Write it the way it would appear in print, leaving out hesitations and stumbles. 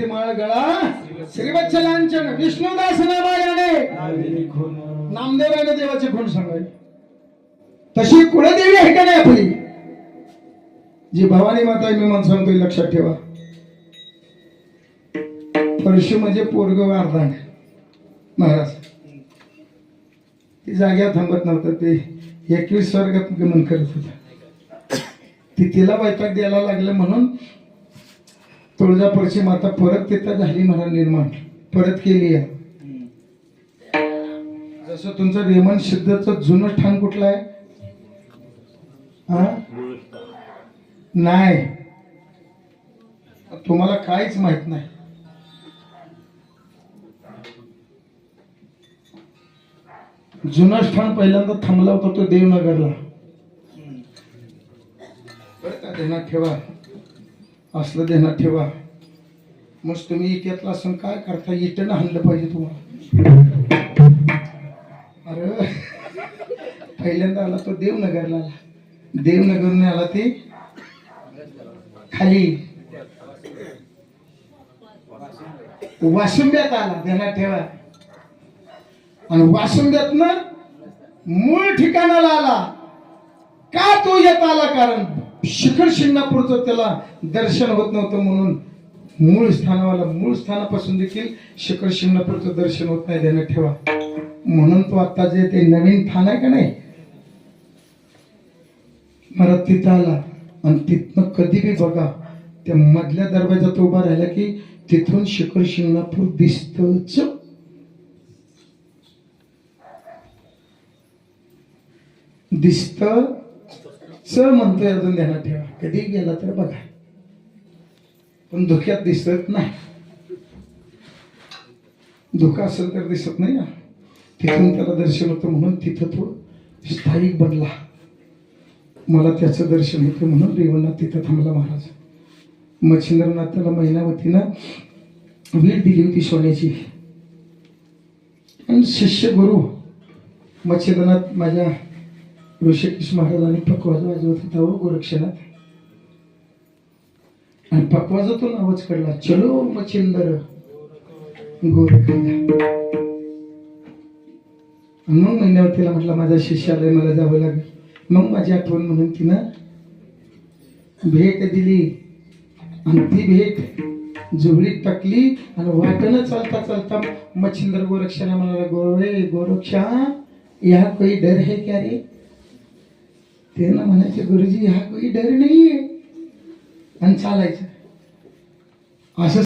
माळ गळा श्रीवत्सलांचन विष्णुदास नामायाने नामदेवाने देवाचे गुण सांगाय. तशी कुळदेवी आहे का नाही आपली जी भवानी माता आहे. मी मन सांगतोय लक्षात ठेवा. परशु म्हणजे पोरग वारदान महाराज ती जाग्यावर थांबत नव्हतं. ते 21 स्वर्गात गमन करत होता. ती तिला वैताग द्यायला लागलं म्हणून तुळजापूरची माता परत तिथं झाली महाराज निर्माण परत केली आहे. जसं तुमचं रेमन सिद्धचं जुनं ठाण कुठलं आहे नाही तुम्हाला काहीच माहित नाही. जुना स्थान पहिल्यांदा थांबला होता तो देवनगरला. बरं का ध्यानात ठेवा असलं ध्यानात ठेवा. मग तुम्ही इट्यातला असं काय करता इटनं आणलं पाहिजे तुम्हाला. अरे पहिल्यांदा आला तो देवनगरला आला. देवनगरने आला ते खाली वासुंब्यात आला. ध्यानात ठेवा. आणि वासुंब्यातनं मूळ ठिकाणाला आला. का तो येत आला कारण शिखर शिंगणापूरचं त्याला दर्शन होत नव्हतं म्हणून मूळ स्थानावाला मूळ स्थानापासून देखील शिखर शिंगणापूरचं दर्शन होत नाही. ध्यानात ठेवा. म्हणून तो आता जे ते नवीन ठाण आहे का नाही मला तिथं आला. आणि तिथनं कधी बी बघा त्या मधल्या दरवाजात उभा राहिला की तिथून शिखर शिंगणापूर दिसतच. दिसत च म्हणतोय अजून ध्यानात ठेवा. कधी गेला तर बघा पण धोक्यात दिसत नाही. धोका असेल तर दिसत नाही. तिथून त्याला दर्शन होतं म्हणून तिथं तो स्थायिक बनला. मला त्याचं दर्शन होतं म्हणून रेवणनाथ तिथं थांबला महाराज. मच्छिंद्रनाथ त्याला महिनावतीनं वीट दिली होती सोन्याची. आणि शिष्य गुरु मच्छिंद्रनाथ माझ्या ऋषिकेश महाराजांनी पकवाज वाजवत होता हो गोरक्षनाथ. आणि पकवाजातून आवाज काढला चलो मच्छिंदर गोरखला. मग महिन्यावतीला म्हटलं माझ्या शिष्याला मला जावं लागेल. मग माझी आठवण म्हणून तिनं भेट दिली. आणि ती भेट जुबडीत टाकली. आणि वाटणं चालता चालता मच्छिंद्र गोरक्षाने म्हणाला गोरे गोरक्षा या कोई डर है क्या रे. ते ना म्हणायचे गुरुजी हा कोई डर नाहीये आणि चालायचं असं.